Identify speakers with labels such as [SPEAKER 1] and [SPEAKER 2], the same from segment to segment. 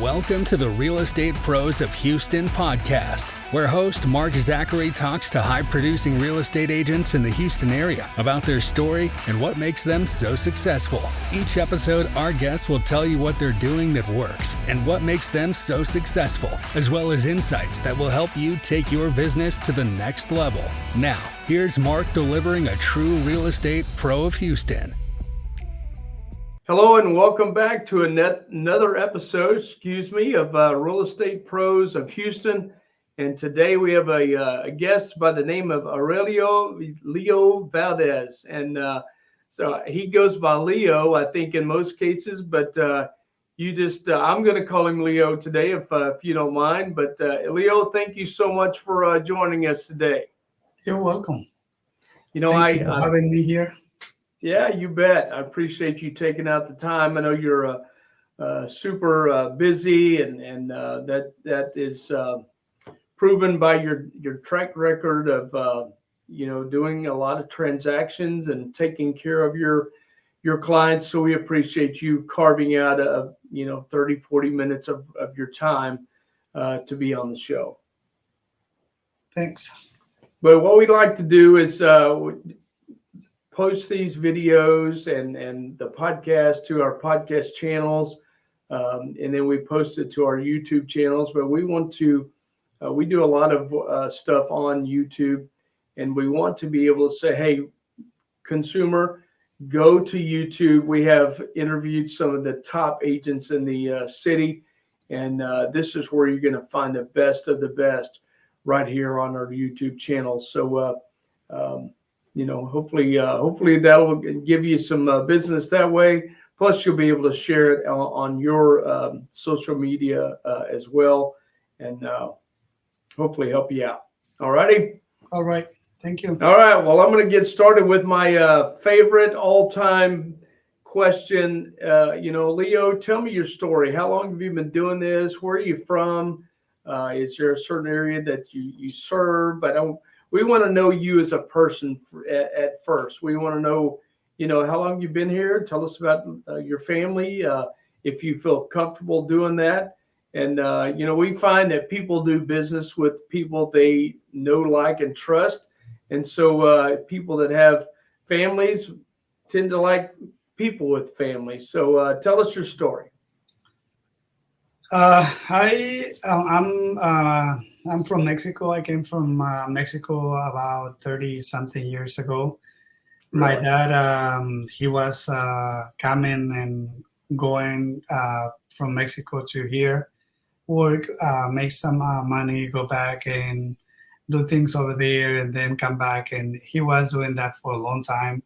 [SPEAKER 1] Welcome to the Real Estate Pros of Houston podcast, where host Mark Zachary talks to high-producing real estate agents in the Houston area about their story and what makes them so successful. Each episode, our guests will tell you what they're doing that works and what makes them so successful, as well as insights that will help you take your business to the next level. Now, here's Mark delivering a true real estate pro of Houston.
[SPEAKER 2] Hello and welcome back to another episode, of Real Estate Pros of Houston. And today we have a guest by the name of Aurelio Valdez. And so he goes by Leo, I think, in most cases. But I'm going to call him Leo today, if you don't mind. But Leo, thank you so much for joining us today.
[SPEAKER 3] You're welcome.
[SPEAKER 2] Thank
[SPEAKER 3] you for having me here.
[SPEAKER 2] Yeah, you bet. I appreciate you taking out the time. I know you're super busy, and that is proven by your track record of doing a lot of transactions and taking care of your clients. So we appreciate you carving out 30, 40 minutes of your time to be on the show.
[SPEAKER 3] Thanks.
[SPEAKER 2] But what we'd like to do is post these videos and the podcast to our podcast channels, and then we post it to our YouTube channels. But we want to, we do a lot of stuff on YouTube, and we want to be able to say, hey, consumer, go to YouTube. We have interviewed some of the top agents in the city, and this is where you're going to find the best of the best right here on our YouTube channel. So, hopefully that'll give you some business that way. Plus, you'll be able to share it on your social media as well, and hopefully help you out. All righty?
[SPEAKER 3] All right. Thank you.
[SPEAKER 2] All right. Well, I'm going to get started with my favorite all-time question. Leo, tell me your story. How long have you been doing this? Where are you from? Is there a certain area that you serve? We want to know you as a person at first. We want to know, how long you've been here. Tell us about your family, if you feel comfortable doing that. And, we find that people do business with people they know, like, and trust. And so people that have families tend to like people with families. So tell us your story.
[SPEAKER 3] I'm from Mexico. I came from Mexico about 30-something years ago.
[SPEAKER 2] Really?
[SPEAKER 3] My dad, he was coming and going from Mexico to here, work, make some money, go back and do things over there, and then come back. And he was doing that for a long time.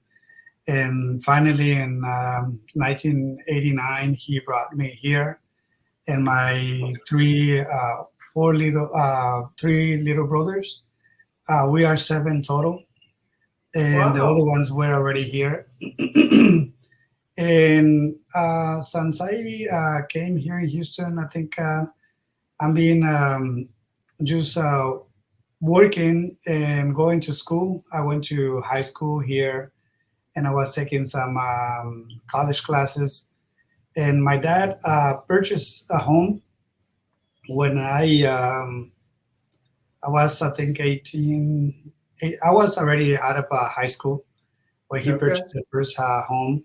[SPEAKER 3] And finally, in 1989, he brought me here. And my three little brothers. We are 7 total, and The other ones were already here. And since I came here in Houston, I think I'm being just working and going to school. I went to high school here, and I was taking some college classes. And my dad purchased a home when I was, I think, 18. I was already out of high school when he purchased the first home.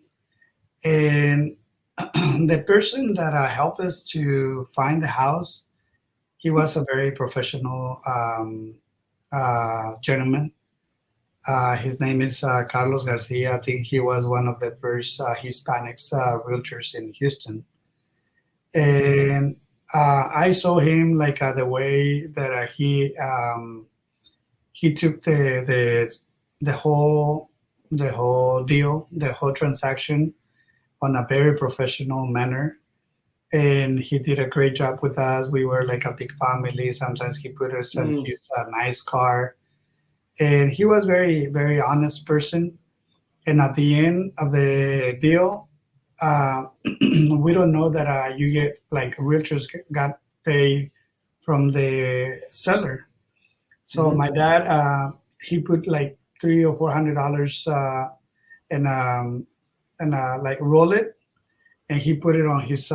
[SPEAKER 3] And the person that helped us to find the house, he was a very professional gentleman. His name is Carlos Garcia. I think he was one of the first Hispanics realtors in Houston. And I saw him like the way that he took the whole deal, the whole transaction, on a very professional manner, and he did a great job with us. We were like a big family. Sometimes he put us in his nice car, and he was very, very honest person. And at the end of the deal, we don't know that you get, like, realtors got paid from the seller. So my dad, he put like $300 or $400 and like roll it, and he put it on his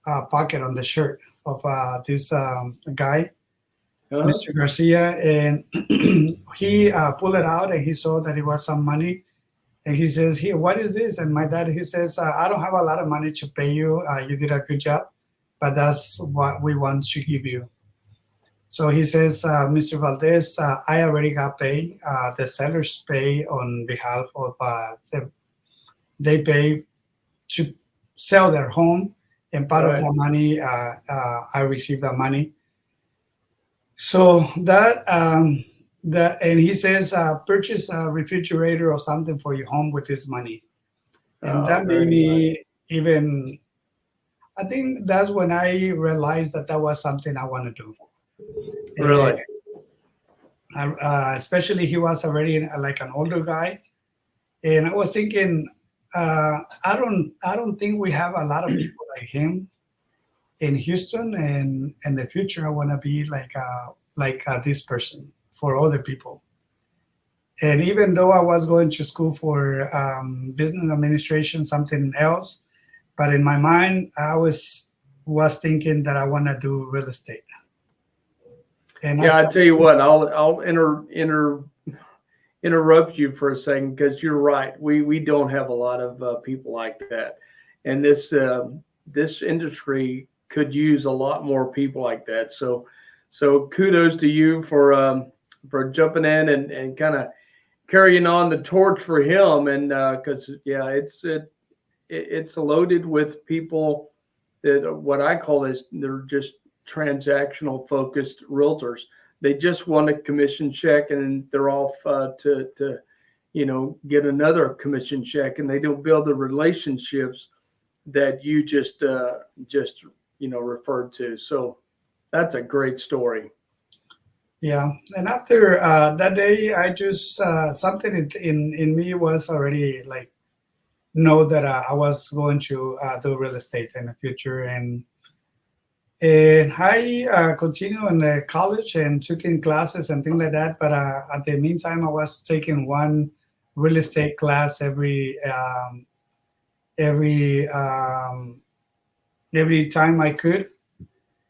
[SPEAKER 3] pocket on the shirt of this guy,
[SPEAKER 2] Uh-huh.
[SPEAKER 3] Mr. Garcia, and he pulled it out and he saw that it was some money. And he says, "Here, what is this?" And my dad, he says, "I don't have a lot of money to pay you. You did a good job, but that's what we want to give you." So he says, "Mr. Valdez, I already got paid. The sellers pay on behalf of they pay to sell their home, and part of
[SPEAKER 2] Right.
[SPEAKER 3] the money, I received the money." So and he says, "Purchase a refrigerator or something for your home with this money," and
[SPEAKER 2] Oh,
[SPEAKER 3] that made
[SPEAKER 2] very nice.
[SPEAKER 3] me even. I think that's when I realized that that was something I want to do.
[SPEAKER 2] Really?
[SPEAKER 3] Especially he was already like an older guy, and I was thinking, I don't think we have a lot of people like him in Houston, and in the future I want to be like this person for other people. And even though I was going to school for business administration, something else, but in my mind I was thinking that I want to do real estate. And I
[SPEAKER 2] Yeah, I
[SPEAKER 3] started.
[SPEAKER 2] tell you what, I'll interrupt you for a second because you're right. We don't have a lot of people like that, and this industry could use a lot more people like that. So kudos to you for jumping in and kind of carrying on the torch for him. And because yeah, it's loaded with people that what I call is they're just transactional focused realtors. They just want a commission check and they're off to get another commission check, and they don't build the relationships that you just referred to. So that's a great story.
[SPEAKER 3] Yeah, and after that day, I just something in me was already like know that I was going to do real estate in the future, and I continued in the college and took in classes and things like that. But at the meantime, I was taking one real estate class every every time I could,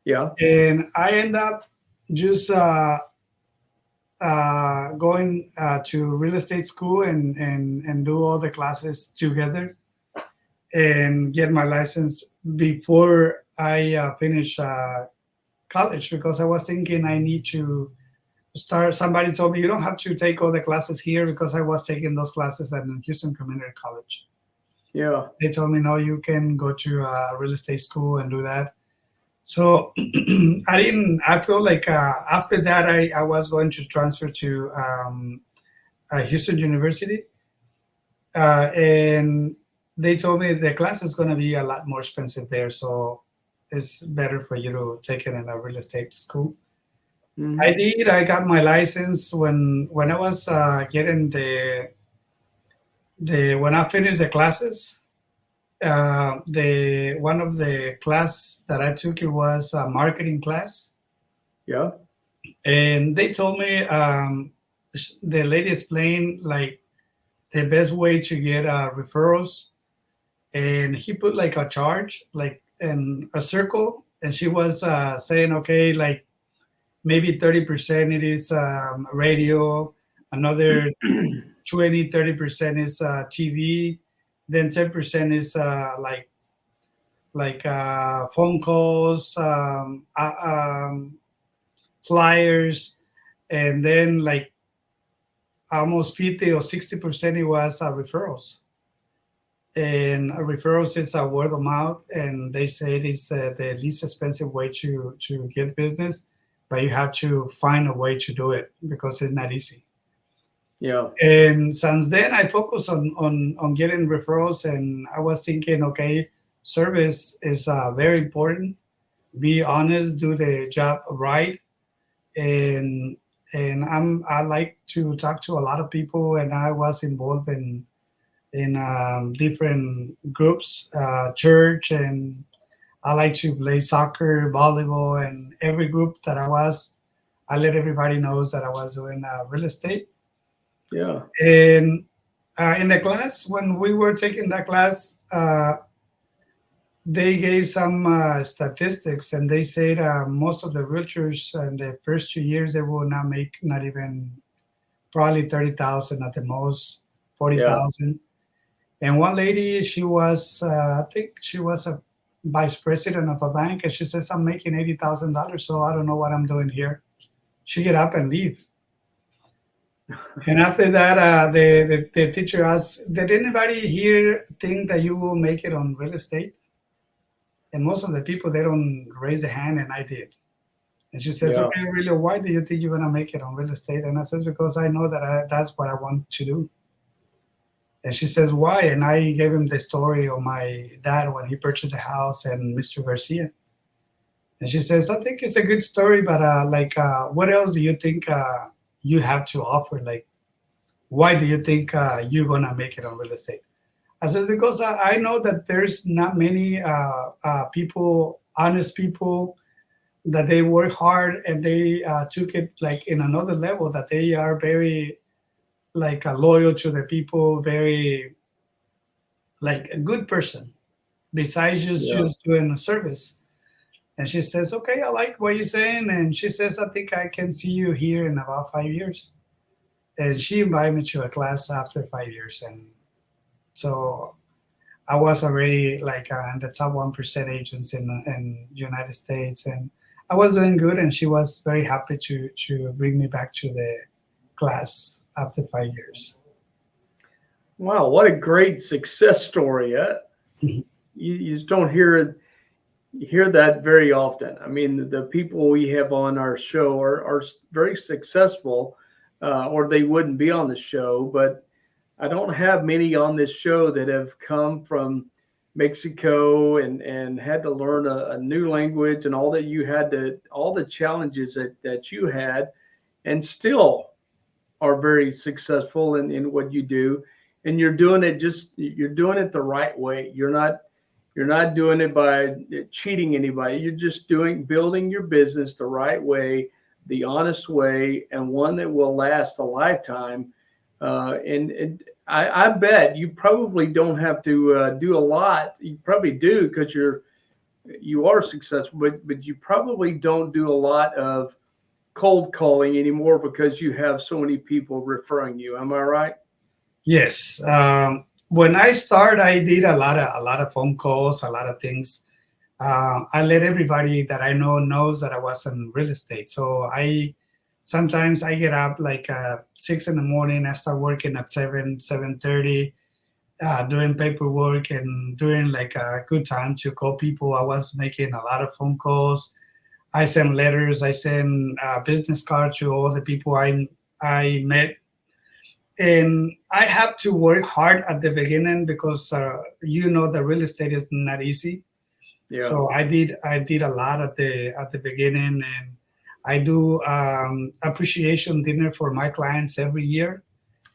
[SPEAKER 2] Yeah.
[SPEAKER 3] and I end up just going to real estate school and do all the classes together and get my license before I finish college, because I was thinking I need to start. Somebody told me you don't have to take all the classes here, because I was taking those classes at Houston Community College.
[SPEAKER 2] Yeah.
[SPEAKER 3] They told me, no, you can go to real estate school and do that. So I feel like after that, I was going to transfer to Houston University. And they told me the class is going to be a lot more expensive there. So it's better for you to take it in a real estate school.
[SPEAKER 2] Mhm.
[SPEAKER 3] I did. I got my license when I was getting the when I finished the classes. The one of the class that I took, it was a marketing class,
[SPEAKER 2] Yeah.
[SPEAKER 3] and they told me the lady explained like the best way to get referrals, and he put like a charge like in a circle, and she was saying, okay, like maybe 30% it is radio, another 20-30% is TV, then 10% is phone calls, flyers, and then like almost 50 or 60% it was referrals. And referrals is a word of mouth, and they say it is the least expensive way to get business, but you have to find a way to do it because it's not easy.
[SPEAKER 2] Yeah.
[SPEAKER 3] And since then, I focus on getting referrals, and I was thinking, okay, service is very important. Be honest, do the job right, and I like to talk to a lot of people, and I was involved in different groups, church, and I like to play soccer, volleyball, and every group that I let everybody knows that I was doing real estate.
[SPEAKER 2] Yeah.
[SPEAKER 3] And in the class, when we were taking that class, they gave some statistics, and they said most of the realtors in the first 2 years they will not make not even probably 30,000 at the most,
[SPEAKER 2] Yeah.
[SPEAKER 3] 40,000. And one lady, she was I think she was a vice president of a bank, and she says, "I'm making $80,000, so I don't know what I'm doing here." She get up and leave. And after that, the teacher asked, "Did anybody here think that you will make it on real estate?" And most of the people, they don't raise their hand, and I did. And she says,
[SPEAKER 2] Yeah.
[SPEAKER 3] "Okay, Aurelio, why do you think you're gonna make it on real estate?" And I says, "Because I know that that's what I want to do." And she says, "Why?" And I gave him the story of my dad when he purchased a house and Mr. Garcia. And she says, "I think it's a good story, but what else do you think you have to offer? Like, why do you think you're gonna make it on real estate?" I said, "Because I know that there's not many people, honest people, that they work hard and they took it like in another level, that they are very like loyal to the people, very like a good person, besides
[SPEAKER 2] Yeah.
[SPEAKER 3] just doing a service." And she says, "Okay, I like what you're saying." And she says, "I think I can see you here in about 5 years." And she invited me to a class after 5 years. And so I was already like in the top 1% agents in United States. And I was doing good. And she was very happy to bring me back to the class after 5 years.
[SPEAKER 2] Wow, what a great success story. You just don't hear that very often. I mean, the people we have on our show are very successful, or they wouldn't be on the show. But I don't have many on this show that have come from Mexico and had to learn a new language and all that you had to, all the challenges that you had, and still are very successful in what you do. And you're doing it the right way. You're not doing it by cheating anybody. You're just building your business the right way, the honest way, and one that will last a lifetime. And I bet you probably don't have to do a lot. You probably do because you are successful, but you probably don't do a lot of cold calling anymore because you have so many people referring you. Am I right?
[SPEAKER 3] Yes. When I started, I did a lot of phone calls, a lot of things. I let everybody that I know knows that I was in real estate. So I sometimes I get up like 6 in the morning. I start working at 7:30, doing paperwork and doing like a good time to call people. I was making a lot of phone calls. I send letters. I send business cards to all the people I met. And I have to work hard at the beginning because the real estate is not easy.
[SPEAKER 2] Yeah.
[SPEAKER 3] So I did a lot at the beginning, and I do appreciation dinner for my clients every year,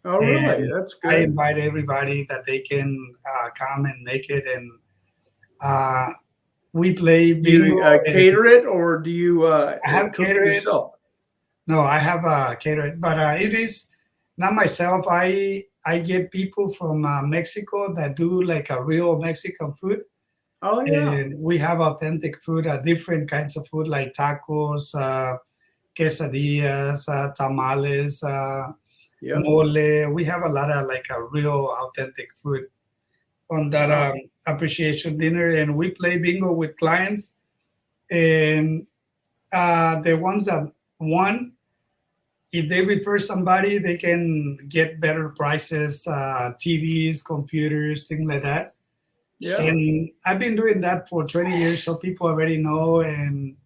[SPEAKER 2] Oh, really?
[SPEAKER 3] and
[SPEAKER 2] That's
[SPEAKER 3] I
[SPEAKER 2] good.
[SPEAKER 3] invite everybody that they can come and make it, and uh, we play
[SPEAKER 2] Do you
[SPEAKER 3] bingo. And
[SPEAKER 2] cater it or do you
[SPEAKER 3] I have
[SPEAKER 2] cook it
[SPEAKER 3] catered.
[SPEAKER 2] yourself?
[SPEAKER 3] No, I have catered, but it is not myself. I get people from Mexico that do like a real Mexican food.
[SPEAKER 2] Oh, yeah.
[SPEAKER 3] And we have authentic food, different kinds of food like tacos, quesadillas, tamales,
[SPEAKER 2] Yep.
[SPEAKER 3] mole. We have a lot of like a real authentic food on that
[SPEAKER 2] Wow.
[SPEAKER 3] appreciation dinner, and we play bingo with clients. And the ones that won, if they refer somebody, they can get better prices, TVs, computers, things like that.
[SPEAKER 2] Yeah.
[SPEAKER 3] And I've been doing that for 20 years, so people already know, and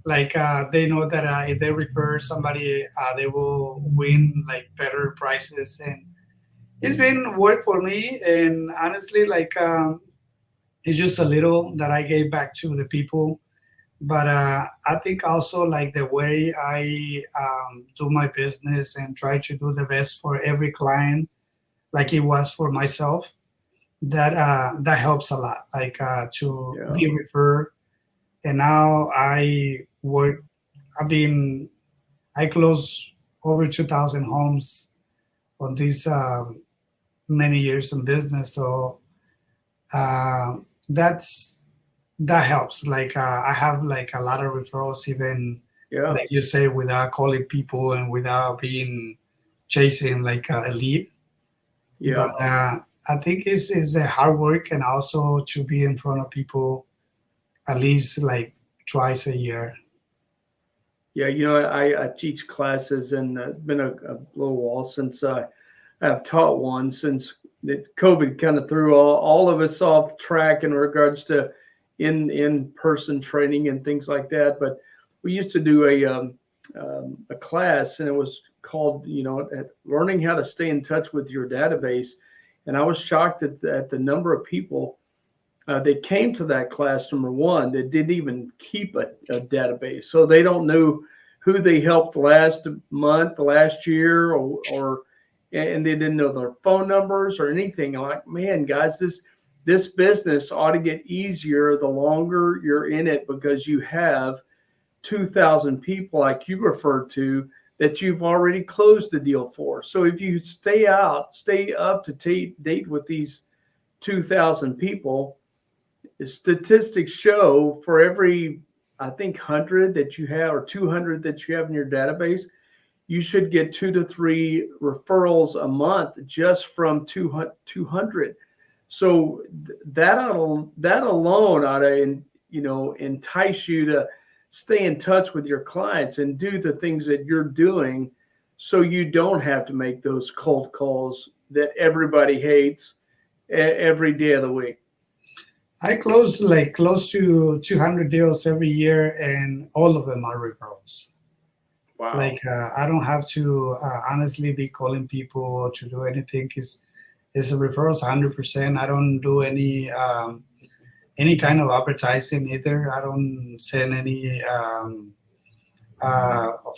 [SPEAKER 3] like they know that if they refer somebody, they will win like better prices. And it's been work for me. And honestly, like it's just a little that I gave back to the people. But I think also like the way I do my business and try to do the best for every client, like it was for myself, that helps a lot, like to
[SPEAKER 2] Yeah.
[SPEAKER 3] be referred. And now I close over 2,000 homes on these many years in business. So uh, that's that helps. Like I have like a lot of referrals, even
[SPEAKER 2] Yeah.
[SPEAKER 3] like you say, without calling people and without being chasing like a lead.
[SPEAKER 2] Yeah.
[SPEAKER 3] But I think it's a hard work, and also to be in front of people at least like twice a year.
[SPEAKER 2] Yeah. I teach classes, and it's been a little while since I've taught one, since COVID kind of threw all of us off track in regards to in person training and things like that. But we used to do a class, and it was called, learning how to stay in touch with your database. And I was shocked at the number of people that came to that class, number one, that didn't even keep a database. So they don't know who they helped last month, last year, or and they didn't know their phone numbers or anything. I'm like, man, guys, this business ought to get easier the longer you're in it, because you have 2,000 people, like you referred to, that you've already closed the deal for. So if you stay up to date with these 2,000 people, statistics show for every, I think, 100 that you have, or 200 that you have in your database, you should get 2 to 3 referrals a month just from 200. So that alone ought to, entice you to stay in touch with your clients and do the things that you're doing, so you don't have to make those cold calls that everybody hates every day of the week.
[SPEAKER 3] I close like close to 200 deals every year, and all of them are referrals.
[SPEAKER 2] Wow.
[SPEAKER 3] Like I don't have to honestly be calling people or to do anything. It's a referrals 100%. I don't do any kind of advertising either. I don't send any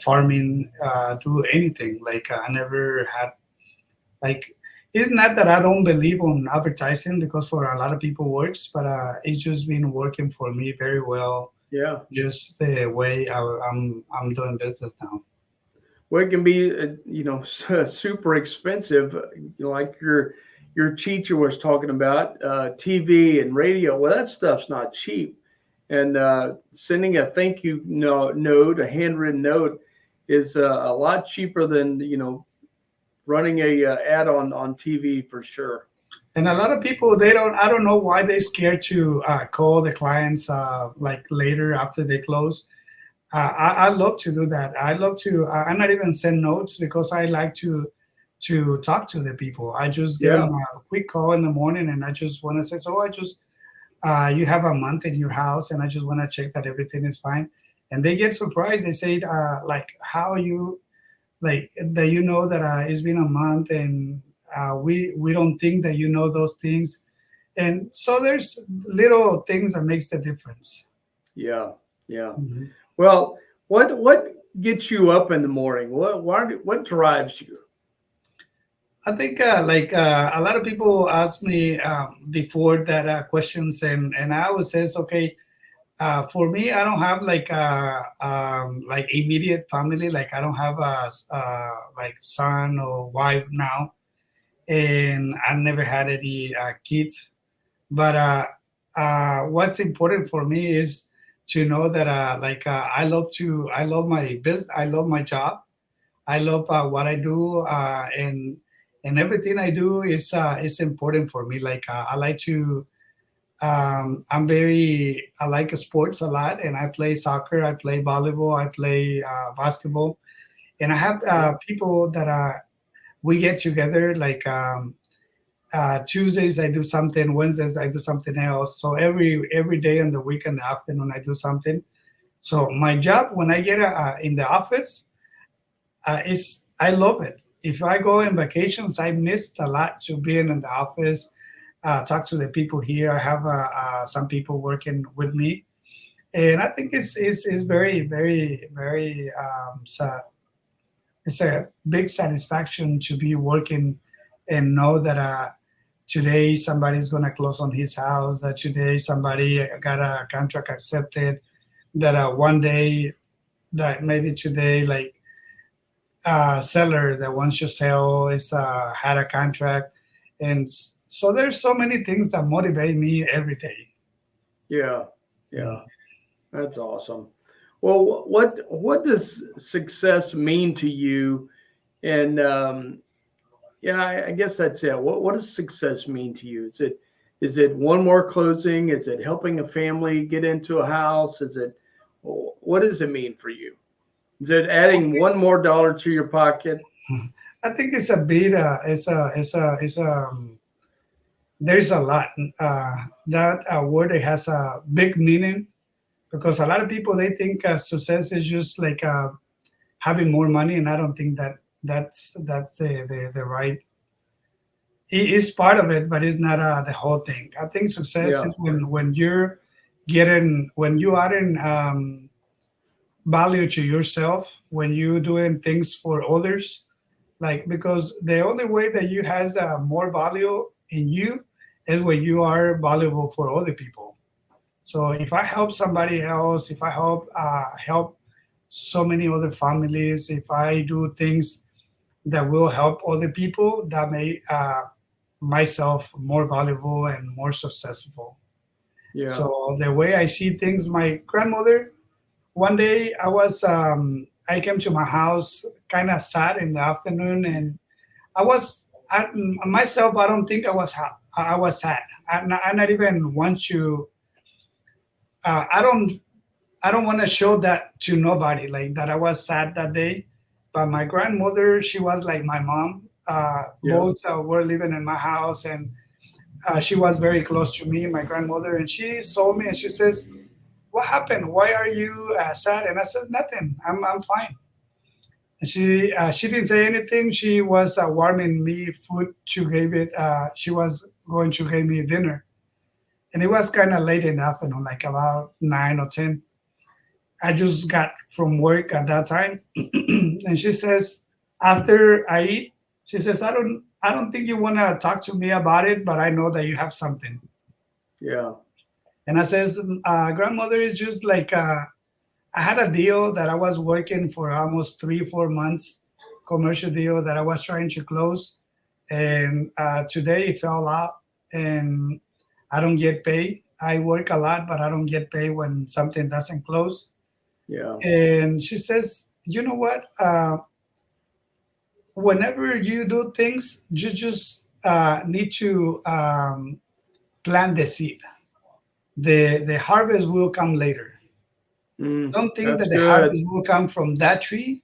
[SPEAKER 3] farming, do anything. Like I never had like. It's not that I don't believe on advertising, because for a lot of people works, but it's just been working for me very well.
[SPEAKER 2] Yeah.
[SPEAKER 3] Just the way I'm doing business now.
[SPEAKER 2] Well, it can be, super expensive. Like your teacher was talking about, TV and radio. Well, that stuff's not cheap. And sending a thank you note, a handwritten note, is a lot cheaper than running a ad on TV, for sure.
[SPEAKER 3] And a lot of people, they don't. I don't know why they're scared to call the clients like later after they close. I love to do that. I love to. I not even send notes, because I like to talk to the people. I just give
[SPEAKER 2] Yeah.
[SPEAKER 3] them a quick call in the morning, and I just want to say, so I just you have a month in your house, and I just want to check that everything is fine. And they get surprised. They say, like, how you like that, that it's been a month, and we don't think that those things. And so there's little things that makes the difference.
[SPEAKER 2] Yeah. Yeah.
[SPEAKER 3] Mhm.
[SPEAKER 2] Well, what gets you up in the morning? What drives you?
[SPEAKER 3] I think a lot of people ask me before that questions, and I always says, okay, for me, I don't have like immediate family. Like I don't have like son or wife now, and I've never had any kids. But what's important for me is to know that I love my business, I love my job, I love what I do, and everything I do is important for me. Like I like to. I like sports a lot, and I play soccer, I play volleyball, I play basketball, and I have people that we get together. Like Tuesdays I do something, Wednesdays I do something else. So every day in the week in the afternoon I do something. So my job when I get in the office is I love it. If I go in vacations, I missed a lot to being in the office, talk to the people here. I have some people working with me, and I think it's very very very it's a big satisfaction to be working and know that today somebody's gonna close on his house. That today somebody got a contract accepted. That one day, that maybe today, like seller that wants to sell is had a contract, and so there's so many things that motivate me every day.
[SPEAKER 2] Yeah. Yeah. That's awesome. Well, what does success mean to you? And yeah, I guess that's it. What does success mean to you? Is it one more closing? Is it helping a family get into a house? What does it mean for you? Is it adding one more dollar to your pocket?
[SPEAKER 3] I think it's a bit. There's a lot. That word, it has a big meaning, because a lot of people, they think success is just like having more money, and I don't think that that's the right. It is part of it, but it's not the whole thing. I think success
[SPEAKER 2] Yeah.
[SPEAKER 3] is when you're getting, when you adding value to yourself, when you doing things for others, like, because the only way that you has more value in you is when you are valuable for other people. So if I help somebody else, if I help so many other families, if I do things that will help other people, that make myself more valuable and more successful.
[SPEAKER 2] Yeah.
[SPEAKER 3] So the way I see things, my grandmother, one day I came to my house kind of sad in the afternoon, and I myself, I don't think I was sad. I not even want to. Uh, I don't I don't want to show that to nobody, like that I was sad that day. But my grandmother, she was like my mom.
[SPEAKER 2] Yeah.
[SPEAKER 3] Both were living in my house, and she was very close to me, my grandmother. And she saw me and she says, "What happened? Why are you sad?" And I said, "Nothing. I'm fine." And she didn't say anything. She was warming me food. She was going to give me dinner, and it was kind of late in the afternoon, like about 9 or 10. I just got from work at that time, and she says, after I eat, she says, I don't think you want to talk to me about it, but I know that you have something."
[SPEAKER 2] Yeah.
[SPEAKER 3] And I says, "Grandmother, is just like I had a deal that I was working for almost 3 4 months, commercial deal that I was trying to close, and today it fell out, and I don't get paid. I work a lot, but I don't get paid when something doesn't close."
[SPEAKER 2] Yeah.
[SPEAKER 3] And she says, "You know what? Whenever you do things, you just need to plant the seed. The harvest will come later. Don't think
[SPEAKER 2] That's
[SPEAKER 3] that the
[SPEAKER 2] good.
[SPEAKER 3] harvest will come from that tree,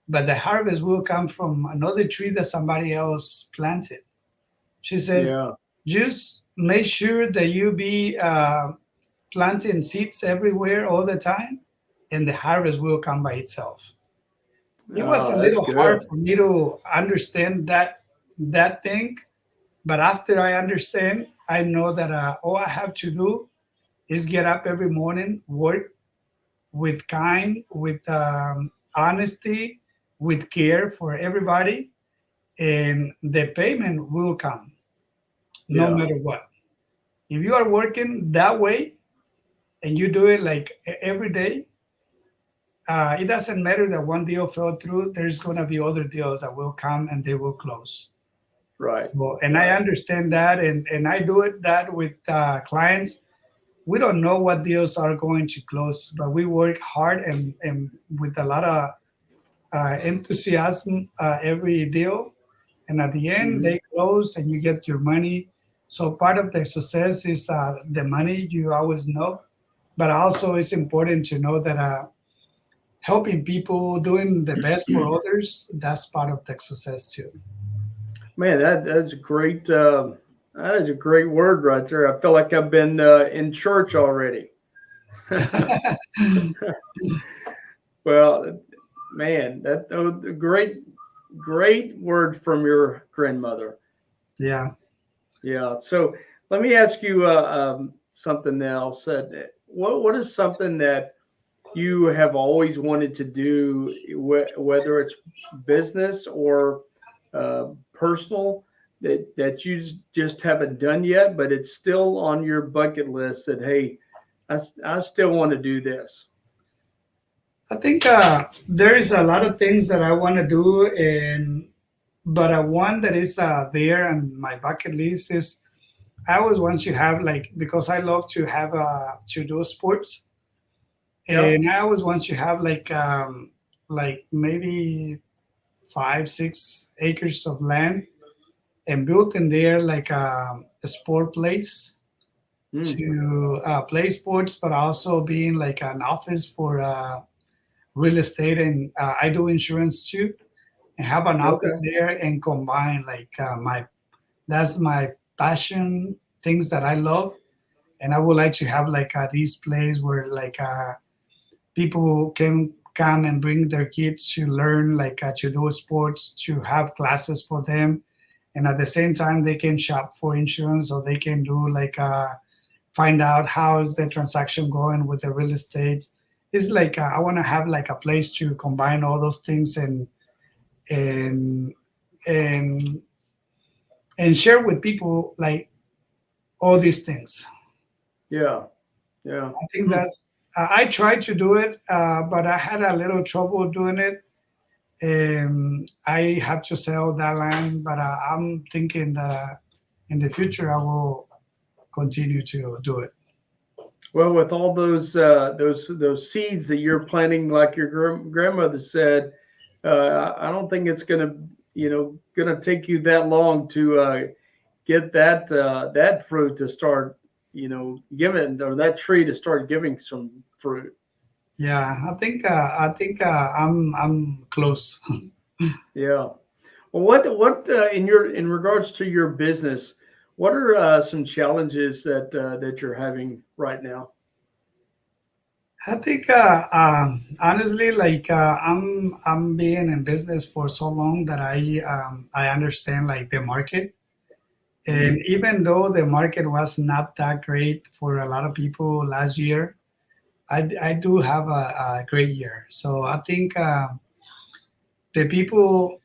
[SPEAKER 3] but the harvest will come from another tree that somebody else planted." She says,
[SPEAKER 2] Yeah.
[SPEAKER 3] "Just make sure that you be planting seeds everywhere all the time, and the harvest will come by itself." It was a
[SPEAKER 2] Oh, that's
[SPEAKER 3] little hard
[SPEAKER 2] good.
[SPEAKER 3] for me to understand that thing, but after I understand, I know that all I have to do is get up every morning, work with with honesty, with care for everybody, and the payment will come no
[SPEAKER 2] Yeah.
[SPEAKER 3] matter what. If you are working that way and you do it like every day, it doesn't matter that one deal fell through. There's going to be other deals that will come and they will close.
[SPEAKER 2] Right.
[SPEAKER 3] So, and I
[SPEAKER 2] Right.
[SPEAKER 3] understand that, and I do it that with clients. We don't know what deals are going to close, but we work hard and with a lot of enthusiasm every deal. And at the end,
[SPEAKER 2] Hmm.
[SPEAKER 3] they close and you get your money. So part of the success is the money, you always know. But also, it's important to know that helping people, doing the best for others, that's part of the success too.
[SPEAKER 2] Man, that's a great. That is a great word right there. I feel like I've been in church already. Well, man, that a great word from your grandmother.
[SPEAKER 3] Yeah.
[SPEAKER 2] Yeah. So let me ask you something else. What is something that you have always wanted to do, whether it's business or personal, that you just haven't done yet, but it's still on your bucket list that, hey, I still want to do this.
[SPEAKER 3] I think there is a lot of things that I want to do, and but one that is there on my bucket list is I always want to have like, because I love to have to do sports,
[SPEAKER 2] Yep.
[SPEAKER 3] and I always want to have like maybe 5 6 acres of land and built in there like a sport place
[SPEAKER 2] Mm.
[SPEAKER 3] to play sports, but also being like an office for real estate, and I do insurance too, and have an office
[SPEAKER 2] Okay.
[SPEAKER 3] there and combine like my that's my passion, things that I love, and I would like to have like these plays where like people can come and bring their kids to learn like to do sports, to have classes for them, and at the same time they can shop for insurance, or they can do like find out how is the transaction going with the real estate. It's like I want to have like a place to combine all those things and and and share with people like all these things.
[SPEAKER 2] Yeah. Yeah.
[SPEAKER 3] I think
[SPEAKER 2] Hmm.
[SPEAKER 3] that's I tried to do it, but I had a little trouble doing it. I had to sell that land, but I'm thinking that in the future I will continue to do it.
[SPEAKER 2] Well, with all those seeds that you're planting, like your grandmother said, I don't think it's gonna take you that long to get that fruit to start giving, or that tree to start giving some fruit.
[SPEAKER 3] Yeah, I think I'm close.
[SPEAKER 2] Yeah. Well, what in regards to your business, what are some challenges that you're having right now?
[SPEAKER 3] I think honestly, like I'm being in business for so long that I understand like the market,
[SPEAKER 2] Hmm.
[SPEAKER 3] and even though the market was not that great for a lot of people last year, I do have a great year. So I think the people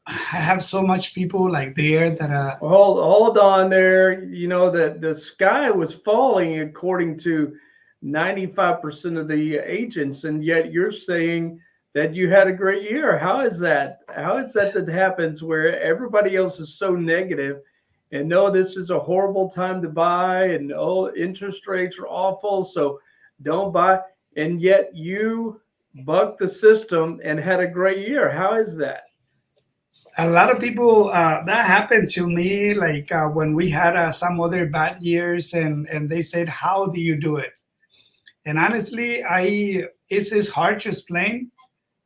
[SPEAKER 3] I have so much people like there that
[SPEAKER 2] Well, hold on there. You know that the sky was falling according to 95% of the agents, and yet you're saying that you had a great year. How is that? How is that happens where everybody else is so negative and no, this is a horrible time to buy, and oh, interest rates are awful, so don't buy. And yet you bucked the system and had a great year. How is that?
[SPEAKER 3] a lot of people that happened to me like when we had some other bad years, and they said, how do you do it? And honestly, I it's hard to explain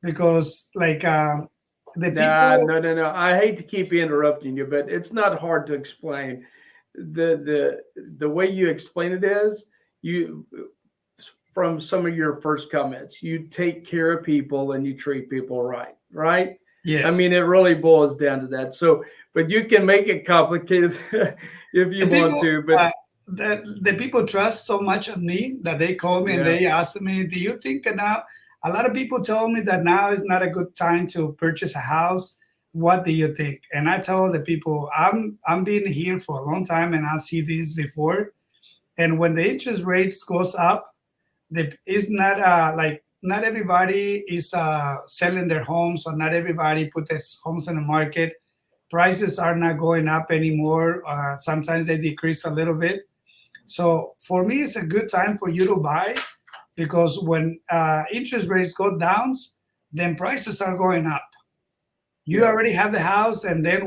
[SPEAKER 3] because like the
[SPEAKER 2] Nah,
[SPEAKER 3] people.
[SPEAKER 2] no, no, no. I hate to keep interrupting you, but it's not hard to explain. The way you explain it is you from some of your first comments. You take care of people and you treat people right, right? I
[SPEAKER 3] Yes,
[SPEAKER 2] mean, it really boils down to that. So, but you can make it complicated if
[SPEAKER 3] the
[SPEAKER 2] you want
[SPEAKER 3] people
[SPEAKER 2] to. But
[SPEAKER 3] the people trust so much of me that they call me and
[SPEAKER 2] yeah,
[SPEAKER 3] they ask me, do you think now, a lot of people tell me that now is not a good time to purchase a house, what do you think? And I tell the people, I'm being here for a long time and I see this before, and when the interest rates goes up, it's not like not everybody is selling their homes, or not everybody put their homes in the market. Prices are not going up anymore. Sometimes they decrease a little bit. So for me, it's a good time for you to buy, because when interest rates go down, then prices are going up. You
[SPEAKER 2] yeah,
[SPEAKER 3] already have the house, and then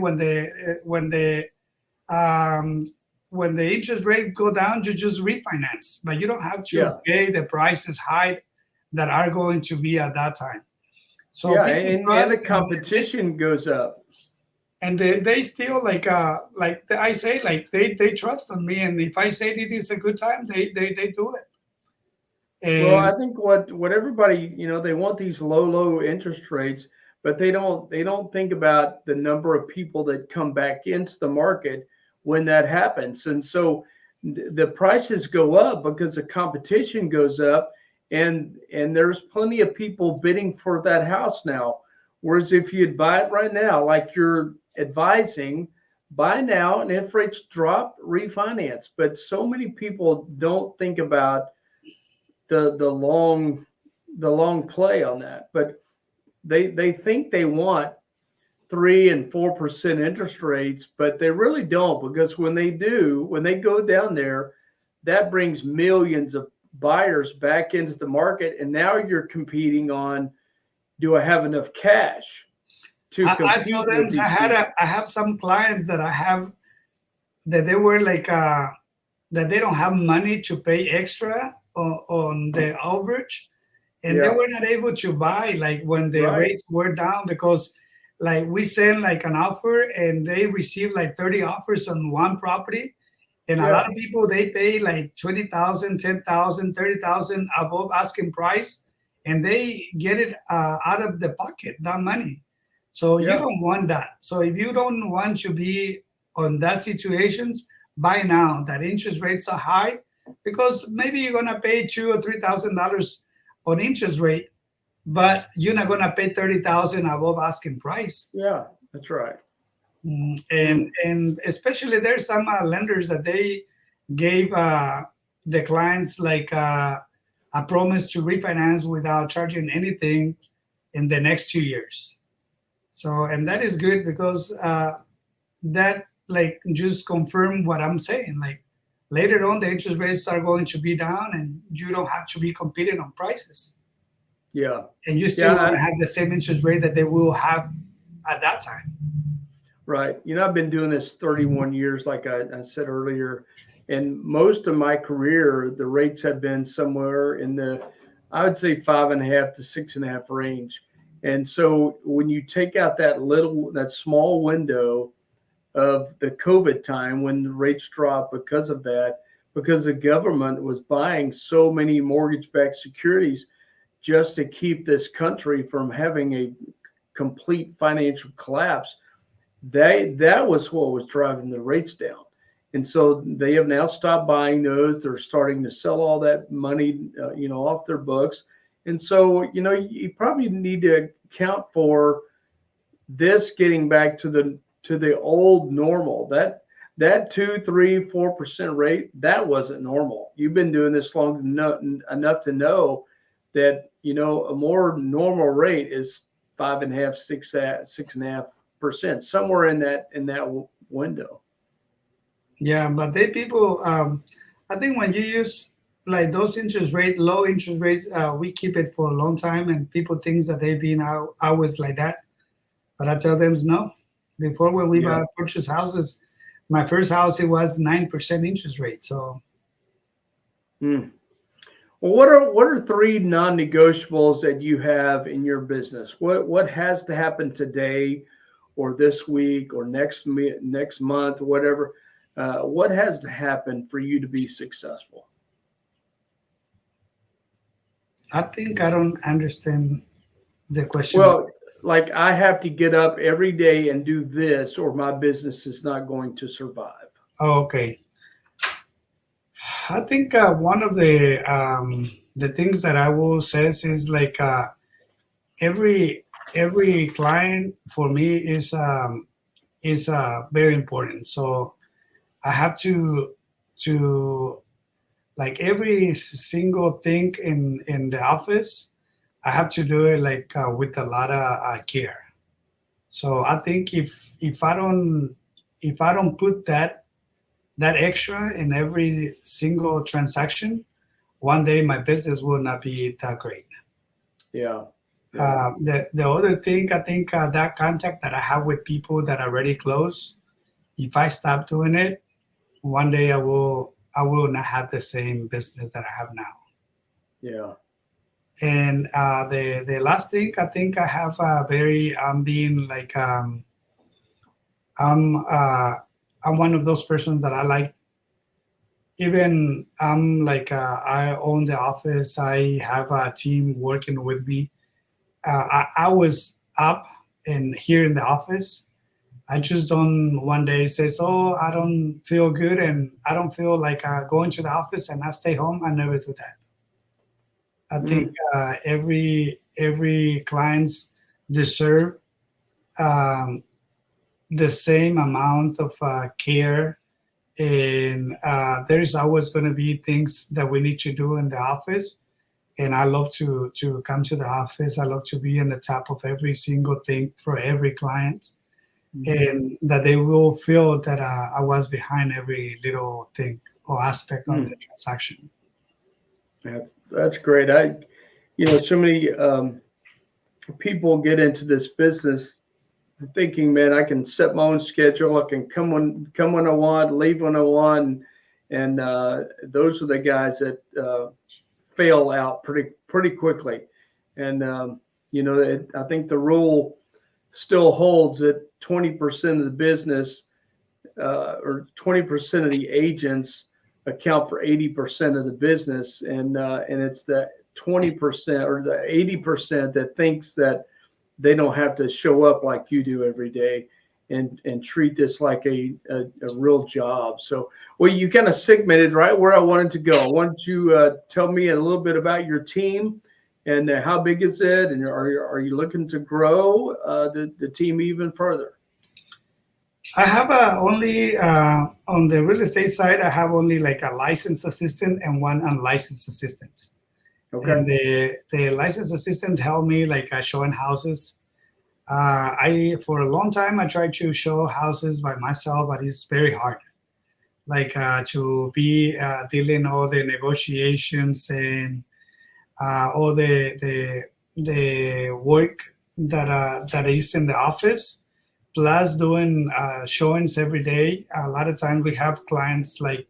[SPEAKER 3] um, when the interest rate go down, you just refinance, but you don't have to
[SPEAKER 2] yeah,
[SPEAKER 3] pay the prices high that are going to be at that time. So
[SPEAKER 2] yeah,
[SPEAKER 3] people
[SPEAKER 2] and the
[SPEAKER 3] trust,
[SPEAKER 2] competition goes up.
[SPEAKER 3] and they still like I say, like they trust on me, and if I say it is a good time, they do it.
[SPEAKER 2] Well,
[SPEAKER 3] And
[SPEAKER 2] I think what everybody, they want these low interest rates, but they don't think about the number of people that come back into the market when that happens. And so the prices go up because the competition goes up, and there's plenty of people bidding for that house now. Whereas if you'd buy it right now, like you're advising, buy now, and if rates drop, refinance. But so many people don't think about the the long the long play on that. But they think they want 3 and 4% interest rates, but they really don't, because when they go down there, that brings millions of buyers back into the market, and now you're competing on, do I have enough cash to compete?
[SPEAKER 3] I told them I have some clients that I have that they were like that they don't have money to pay extra on the overage, and they were not able to buy like when the rates were down, because like we send like an offer and they receive like 30 offers on one property, and a lot of people, they pay like 20,000, 10,000, 30,000 above asking price, and they get it out of the pocket, that money. So you don't want that. So if you don't want to be on that situations, buy now that interest rates are high, because maybe you're gonna pay $2,000 or $3,000 on interest rate, but you're not gonna pay 30,000 above asking price.
[SPEAKER 2] Yeah, that's right.
[SPEAKER 3] And especially there's some lenders that they gave the clients like a promise to refinance without charging anything in the next 2 years. So, and that is good, because that like just confirm what I'm saying. Like later on, the interest rates are going to be down, and you don't have to be competing on prices.
[SPEAKER 2] Yeah.
[SPEAKER 3] And you still want to have the same interest rate that they will have at that time.
[SPEAKER 2] Right. I've been doing this 31 years, like I said earlier, and most of my career, the rates have been somewhere in the, I would say 5.5 to 6.5 range. And so when you take out that small window of the COVID time when the rates dropped because of that, because the government was buying so many mortgage-backed securities just to keep this country from having a complete financial collapse, that was what was driving the rates down. And so they have now stopped buying those. They're starting to sell all that money, off their books. And so, you probably need to account for this getting back to the old normal. That 2, 3, 4% rate, that wasn't normal. You've been doing this long enough to know that, a more normal rate is 5.5, 6.5%, somewhere in that window.
[SPEAKER 3] Yeah, but people, I think when you use like those low interest rates, we keep it for a long time, and people think that they've been always like that. But I tell them no. Before, when we purchased houses, my first house, it was 9% interest rate. So,
[SPEAKER 2] well, what are 3 non-negotiables that you have in your business? What has to happen today, or this week, or next month, or whatever? What has to happen for you to be successful?
[SPEAKER 3] I think I don't understand the question.
[SPEAKER 2] Well, like, I have to get up every day and do this, or my business is not going to survive.
[SPEAKER 3] Oh, okay. I think one of the things that I will say is like every client for me is very important. So I have to like every single thing in the office, I have to do it like with a lot of care. So I think if I don't put that extra in every single transaction, one day my business will not be that great.
[SPEAKER 2] Yeah.
[SPEAKER 3] The other thing, I think that contact that I have with people that are already close, if I stop doing it, one day I will not have the same business that I have now.
[SPEAKER 2] Yeah.
[SPEAKER 3] And the last thing, I think I have I'm being like I'm one of those persons that I like. Even I'm like I own the office. I have a team working with me. I was up and here in the office. I just don't one day say, "Oh, I don't feel good and I don't feel like going to the office," and I stay home. I never do that. I think every clients deserve the same amount of care, and there's always going to be things that we need to do in the office, and I love to come to the office. I love to be on the top of every single thing for every client, and that they will feel that I was behind every little thing or aspect on the transaction.
[SPEAKER 2] That's great. So many people get into this business thinking, man, I can set my own schedule. I can come when I want, leave when I want, and those are the guys that fail out pretty quickly. And I think the rule still holds that 20% of the business or 20% of the agents account for 80% of the business, and it's the 20% or the 80% that thinks that they don't have to show up like you do every day and treat this like a real job. So, well, you kind of segmented right where I wanted to go. I wanted you to tell me a little bit about your team and how big is it, and are you looking to grow the team even further?
[SPEAKER 3] I have only on the real estate side, I have only like a licensed assistant and one unlicensed assistant.
[SPEAKER 2] Okay.
[SPEAKER 3] And the licensed assistants help me like showing houses. I for a long time I tried to show houses by myself, but it's very hard. Like to be dealing all the negotiations and all the work that is in the office, plus doing showings every day. A lot of times we have clients like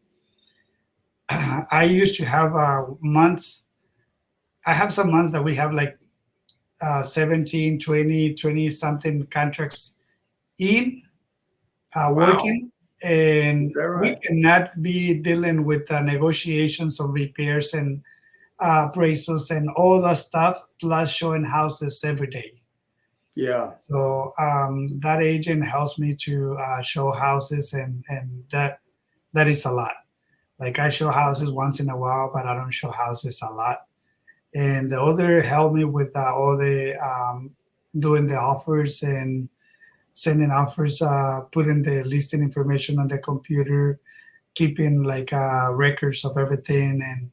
[SPEAKER 3] I used to have months. I have some months that we have like 17, 20 something contracts in working. And we cannot be dealing with negotiations of repairs and appraisals and all that stuff, plus showing houses every day.
[SPEAKER 2] Yeah.
[SPEAKER 3] So that agent helps me to show houses, and that is a lot. Like I show houses once in a while, but I don't show houses a lot. And the other help me with all the doing the offers and sending offers, putting the listing information on the computer, keeping like records of everything. And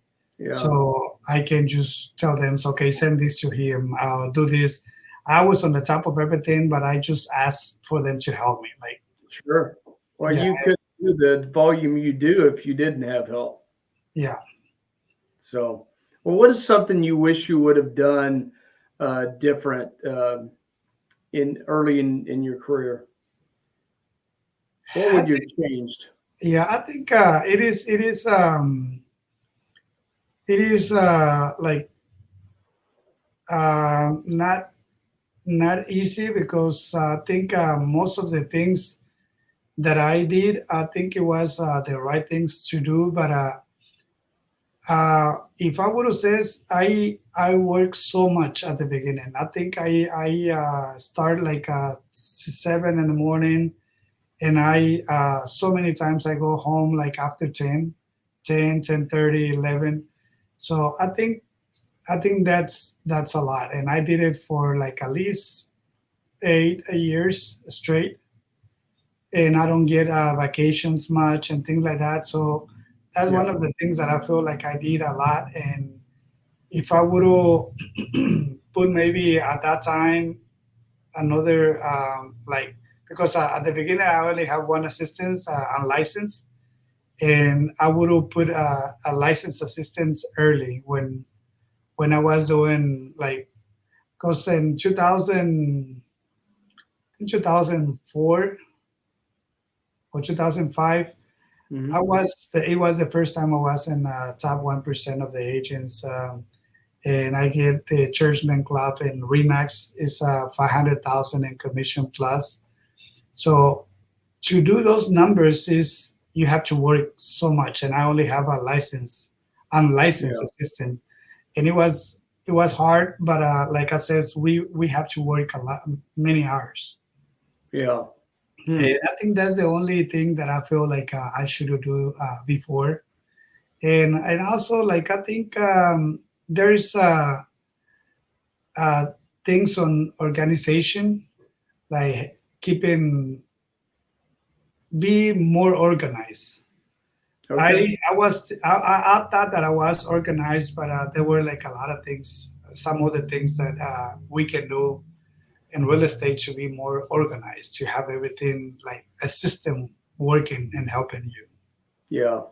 [SPEAKER 3] so I can just tell them, so, okay, send this to him. I'll do this. I was on the top of everything, but I just asked for them to help me. Like,
[SPEAKER 2] sure. Well, you couldn't do the volume you do if you didn't have help.
[SPEAKER 3] Yeah.
[SPEAKER 2] So, well, what is something you wish you would have done different early in your career? What would you have changed?
[SPEAKER 3] Yeah, I think it is like not easy, because I think most of the things that I did, I think it was the right things to do. But if I would have said, I worked so much at the beginning. I think I start like 7 in the morning, and I so many times I go home like after 10:30, 11. So I think that's a lot, and I did it for like at least 8 years straight, and I don't get vacations much and things like that. So that's one of the things that I feel like I did a lot. And if I would have put maybe at that time another like, because at the beginning I only have one assistant, unlicensed, and I would have put a licensed assistant early when I was doing like, because in 2004 or 2005, it was the first time I was in top 1% of the agents, and I get the Churchman Club, and Remax is 500,000 in commission plus. So to do those numbers is you have to work so much, and I only have a unlicensed assistant, and it was hard. But like I says, we have to work many hours.
[SPEAKER 2] Yeah.
[SPEAKER 3] And I think that's the only thing that I feel like I should do before. And also, like, I think there's things on organization, like be more organized.
[SPEAKER 2] Okay.
[SPEAKER 3] I thought that I was organized, but there were like a lot of things, some other things that we can do in real estate should be more organized to have everything like a system working and helping you.
[SPEAKER 2] Yeah.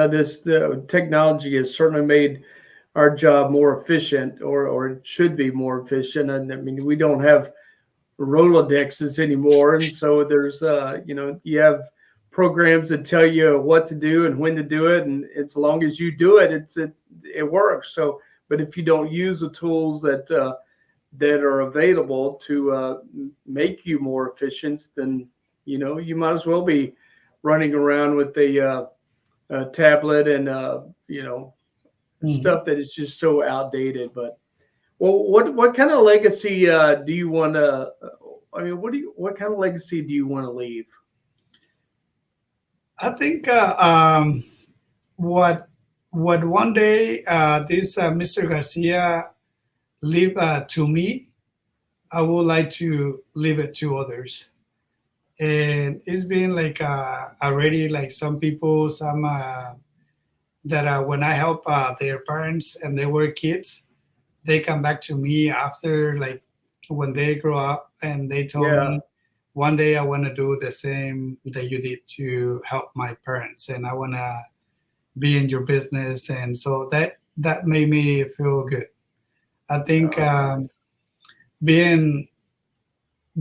[SPEAKER 2] This the technology has certainly made our job more efficient, or it should be more efficient. And I mean, we don't have Rolodexes anymore, and so there's you have programs that tell you what to do and when to do it, and as long as you do it, it works. So, but if you don't use the tools that are available to make you more efficient, then you might as well be running around with a tablet and
[SPEAKER 3] Mhm.
[SPEAKER 2] stuff that is just so outdated. But well, what kind of legacy do you want to? I mean, what kind of legacy do you want to leave?
[SPEAKER 3] I think what what one day this Mr. Garcia leave to me, I would like to leave it to others. And it's been like already like some people, some that when I help their parents and they were kids, they come back to me after like when they grow up and they told
[SPEAKER 2] Yeah,
[SPEAKER 3] me one day I want to do the same that you did to help my parents and I want to be in your business, and so that made me feel good. I think being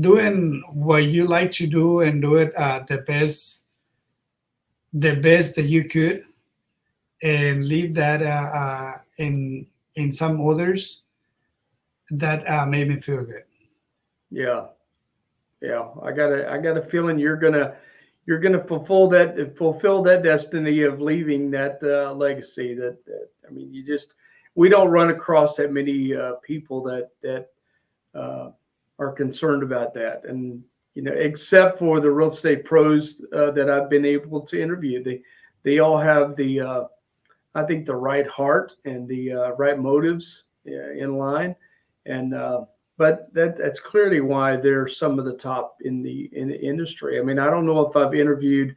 [SPEAKER 3] doing what you like to do and do it the best that you could, and leave that in some others, that made me feel good.
[SPEAKER 2] yeah, yeah. I got a feeling you're gonna fulfill that destiny of leaving that legacy. I mean, we don't run across that many people that uh, are concerned about that. And except for the real estate pros that I've been able to interview, they all have I think the right heart and the right motives in line. And but that's clearly why they're some of the top in the industry. I mean, I don't know if I've interviewed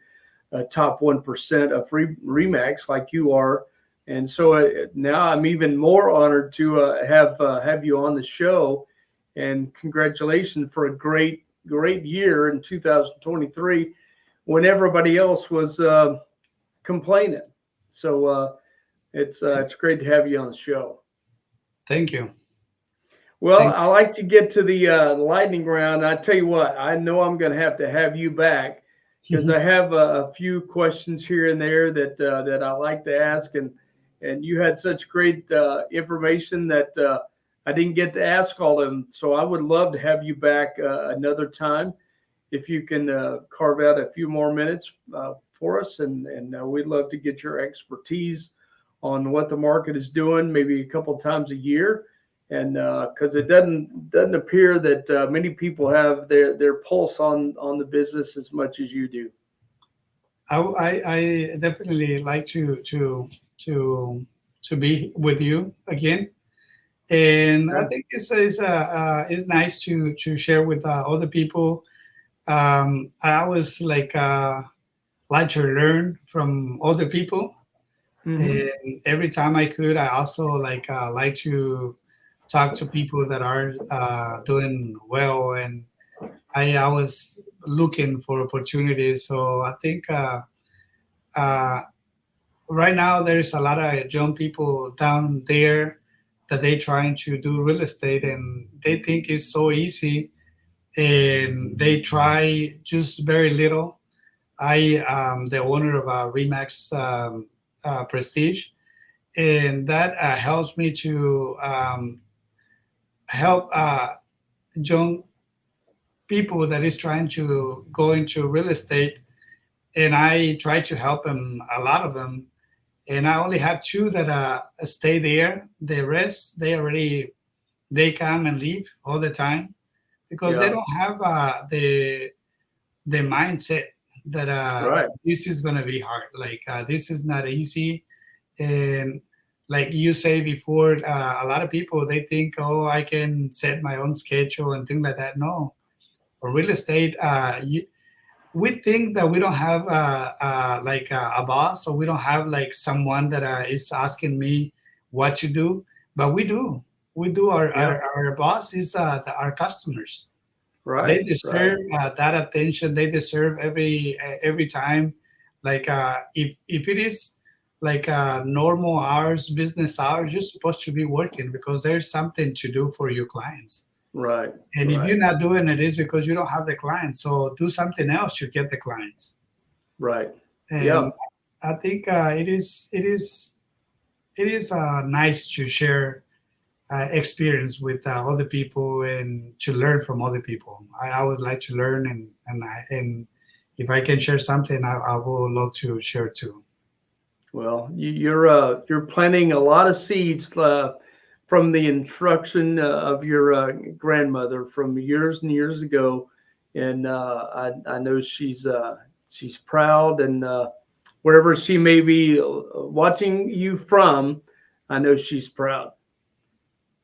[SPEAKER 2] a top 1% of Remax like you are. And so now I'm even more honored to have you on the show. And congratulations for a great year in 2023 when everybody else was complaining. So it's great to have you on the show.
[SPEAKER 3] Thank you.
[SPEAKER 2] Well,
[SPEAKER 3] Thank
[SPEAKER 2] I like to get to the lightning round. I tell you what, I know I'm going to have you back because
[SPEAKER 3] you.
[SPEAKER 2] I have a few questions here and there that I like to ask, and you had such great information that I didn't get to ask all of them. So I would love to have you back another time if you can carve out a few more minutes for us, and we'd love to get your expertise on what the market is doing, maybe a couple of times a year, and because it doesn't appear that many people have their pulse on the business as much as you do.
[SPEAKER 3] I definitely like to to be with you again, and I
[SPEAKER 2] Yeah.
[SPEAKER 3] think it's nice to share with other people. I always like to learn from other people,
[SPEAKER 2] Hmm.
[SPEAKER 3] and every time I could, I also like to talk to people that are doing well, and I was looking for opportunities. So I think uh, right now there's a lot of young people down there that they trying to do real estate and they think it's so easy and they try just very little. I am the owner of a Remax Prestige, and that helps me to help young people that is trying to go into real estate, and I try to help them, a lot of them. And I only have two that stay there. The rest, they come and leave all the time because they
[SPEAKER 2] Yeah.
[SPEAKER 3] don't have the mindset that
[SPEAKER 2] Right.
[SPEAKER 3] this is gonna be hard. This is not easy, and like you say before, a lot of people they think, oh, I can set my own schedule and things like that. No, for real estate, we think that we don't have like a boss, or we don't have like someone that is asking me what to do, but we do. We do.
[SPEAKER 2] Yeah.
[SPEAKER 3] Our boss is our customers. They
[SPEAKER 2] Right. Right.
[SPEAKER 3] deserve that attention. They deserve every time. Like if it is like normal hours, business hours, you're supposed to be working because there's something to do for your clients.
[SPEAKER 2] Right.
[SPEAKER 3] And if you're
[SPEAKER 2] Right.
[SPEAKER 3] not doing it, it's because you don't have the clients. So do something else to get the clients.
[SPEAKER 2] Right.
[SPEAKER 3] And
[SPEAKER 2] Yeah.
[SPEAKER 3] I think it is nice to share experience with other people and to learn from other people. I always like to learn, and if I can share something, I will love to share too.
[SPEAKER 2] Well, you're planting a lot of seeds from the instruction of your grandmother from years and years ago, and I know she's proud, and wherever she may be watching you from, I know she's proud.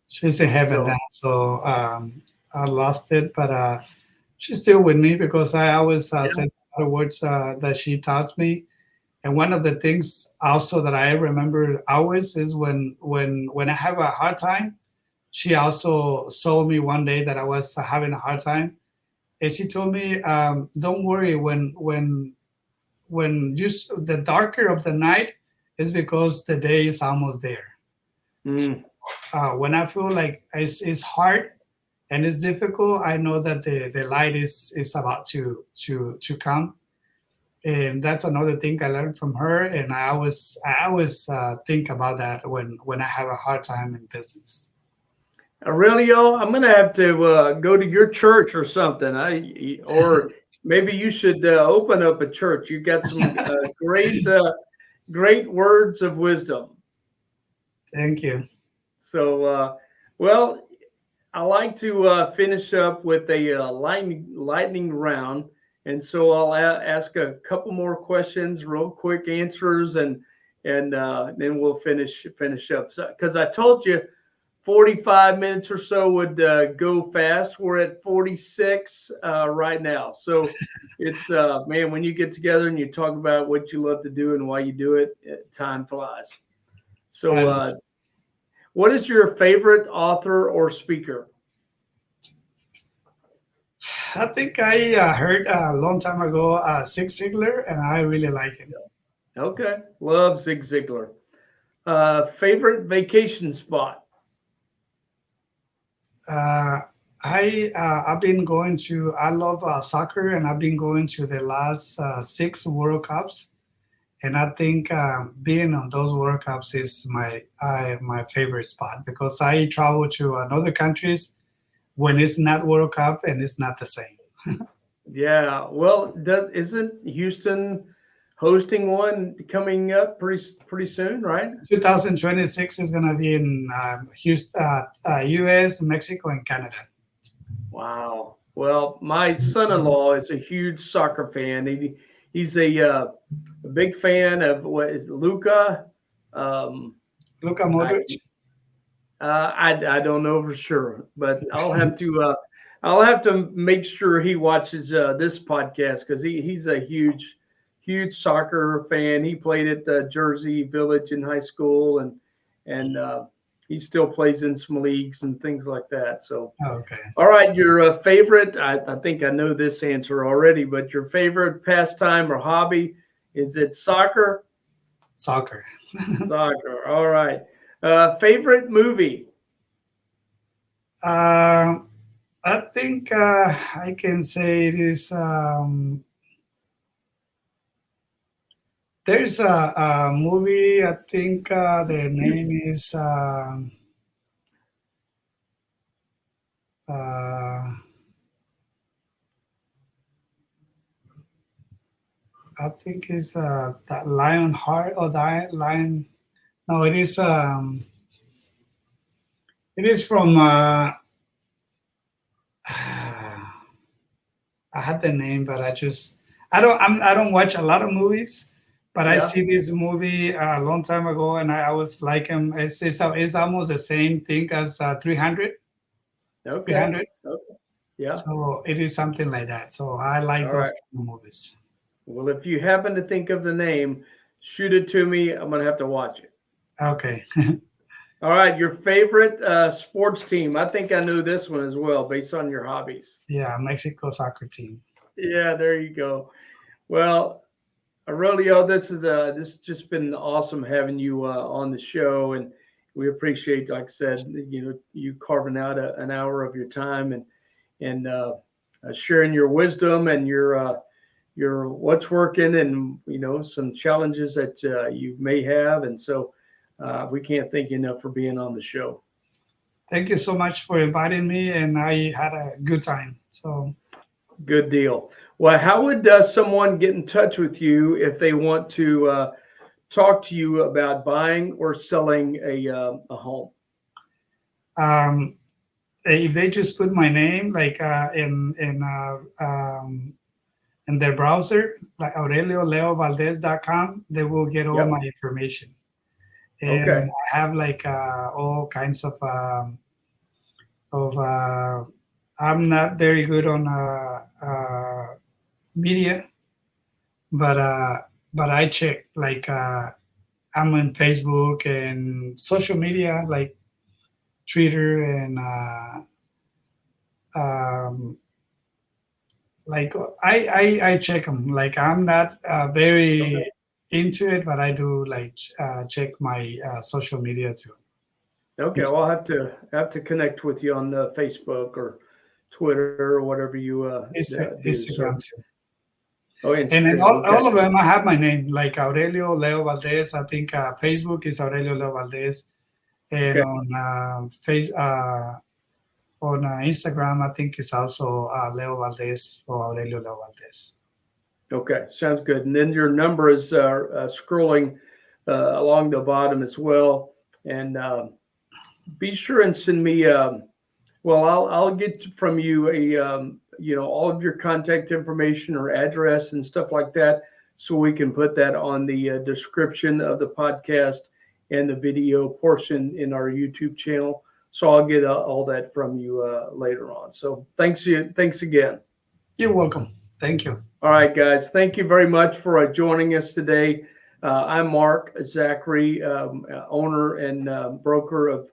[SPEAKER 3] She's in heaven now,
[SPEAKER 2] So
[SPEAKER 3] so I lost it, but she's still with me because I always
[SPEAKER 2] yeah,
[SPEAKER 3] say some other words that she taught me. And one of the things also that I remember always is when I have a hard time, she also saw me one day that I was having a hard time, and she told me, "Don't worry. When the darker of the night is because the day is almost there.
[SPEAKER 2] mm,
[SPEAKER 3] When I feel like it's hard and it's difficult, I know that the light is about to come." And that's another thing I learned from her, and I always think about that when I have a hard time in business.
[SPEAKER 2] Aurelio, I'm gonna have to go to your church or something. Or maybe you should open up a church. You got some great words of wisdom.
[SPEAKER 3] Thank you.
[SPEAKER 2] So, well, I like to finish up with a lightning round, and so I'll ask a couple more questions, real quick answers, and then we'll finish up. Because I told you, 45 minutes or so would go fast. We're at 46 right now, so it's man, when you get together and you talk about what you love to do and why you do it, time flies. So,
[SPEAKER 3] And
[SPEAKER 2] what is your favorite author or speaker?
[SPEAKER 3] I think I heard a long time ago Zig Ziglar, and I really like him.
[SPEAKER 2] Okay, love Zig Ziglar. Favorite vacation spot?
[SPEAKER 3] Uh, I've been going to. I love soccer, and I've been going to the last 6 World Cups. And I think being on those World Cups is my favorite spot because I travel to other countries when it's not World Cup and it's not the same.
[SPEAKER 2] Yeah, well, isn't Houston hosting one coming up pretty soon, right?
[SPEAKER 3] 2026 is going to be in Houston, U.S., Mexico, and Canada.
[SPEAKER 2] Wow. Well, my son-in-law is a huge soccer fan. He's a big fan of what is Luca. Um,
[SPEAKER 3] Luka
[SPEAKER 2] I
[SPEAKER 3] Modric.
[SPEAKER 2] I don't know for sure, but I'll have to make sure he watches this podcast because he's a huge soccer fan. He played at Jersey Village in high school, and he still plays in some leagues and things like that. So,
[SPEAKER 3] Okay,
[SPEAKER 2] all right, your favorite. I think I know this answer already, but your favorite pastime or hobby, is it soccer?
[SPEAKER 3] soccer.
[SPEAKER 2] Soccer. All right. Favorite movie?
[SPEAKER 3] Um, I think I can say it is. There's a movie. I think the name is. Uh, I think it's that Lion Heart or the Lion. No, it is. It is from. I had the name, but I don't watch a lot of movies, but I
[SPEAKER 2] Yeah.
[SPEAKER 3] see this movie a long time ago, and I was like him. It's almost the same thing as 300.
[SPEAKER 2] Okay.
[SPEAKER 3] 300.
[SPEAKER 2] Okay. Yeah.
[SPEAKER 3] So it is something like that. So I like
[SPEAKER 2] All
[SPEAKER 3] those
[SPEAKER 2] right.
[SPEAKER 3] kind of movies.
[SPEAKER 2] Well, if you happen to think of the name, shoot it to me. I'm going to have to watch it.
[SPEAKER 3] Okay.
[SPEAKER 2] All right. Your favorite sports team. I think I knew this one as well based on your hobbies.
[SPEAKER 3] Yeah, Mexico soccer team.
[SPEAKER 2] Yeah, there you go. Well, Aurelio, this has just been awesome having you on the show, and we appreciate, like I said, you carving out an hour of your time and sharing your wisdom and your what's working and some challenges that you may have, and so we can't thank you enough for being on the show.
[SPEAKER 3] Thank you so much for inviting me, and I had a good time. So
[SPEAKER 2] Good deal. Well, how would someone get in touch with you if they want to talk to you about buying or selling a home?
[SPEAKER 3] if they just put my name like in their browser, like AurelioValdez.com, they will get all
[SPEAKER 2] Yep.
[SPEAKER 3] my information. And
[SPEAKER 2] Okay.
[SPEAKER 3] I have like all kinds of I'm not very good on media, but I check like I'm on Facebook and social media like Twitter and like I check them. Like I'm not very
[SPEAKER 2] Okay.
[SPEAKER 3] into it, but I do like check my social media too.
[SPEAKER 2] Okay. Well, I'll have to connect with you on Facebook or Twitter or whatever you do. So,
[SPEAKER 3] Instagram too.
[SPEAKER 2] oh,
[SPEAKER 3] And then
[SPEAKER 2] Instagram.
[SPEAKER 3] all
[SPEAKER 2] Okay.
[SPEAKER 3] of them, I have my name, like Aurelio Leo Valdez. I think Facebook is Aurelio Leo Valdez, and
[SPEAKER 2] Okay.
[SPEAKER 3] on Instagram, I think it's also Leo Valdez or Aurelio Leo Valdez.
[SPEAKER 2] Okay. Sounds good. And then your number is scrolling along the bottom as well. And be sure and send me. I'll get from you all of your contact information or address and stuff like that, so we can put that on the description of the podcast and the video portion in our YouTube channel. So I'll get all that from you later on. So thanks again.
[SPEAKER 3] You're welcome. Thank you.
[SPEAKER 2] All right, guys. Thank you very much for joining us today. I'm Mark Zachary, owner and broker of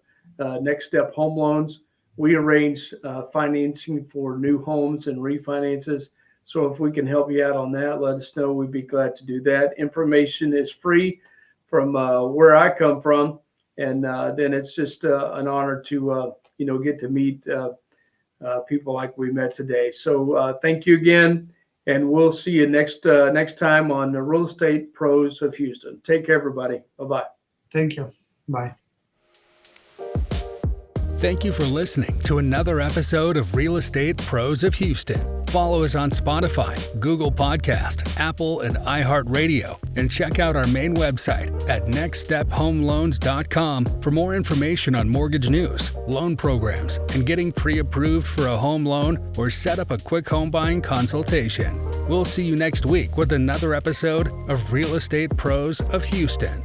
[SPEAKER 2] Next Step Home Loans. We arrange financing for new homes and refinances. So if we can help you out on that, let us know. We'd be glad to do that. Information is free from where I come from. And then it's just an honor to, get to meet people like we met today. So thank you again. And we'll see you next time on the Real Estate Pros of Houston. Take care, everybody. Bye-bye.
[SPEAKER 3] Thank you. Bye.
[SPEAKER 1] Thank you for listening to another episode of Real Estate Pros of Houston. Follow us on Spotify, Google Podcast, Apple, and iHeartRadio, and check out our main website at nextstephomeloans.com for more information on mortgage news, loan programs, and getting pre-approved for a home loan or set up a quick home buying consultation. We'll see you next week with another episode of Real Estate Pros of Houston.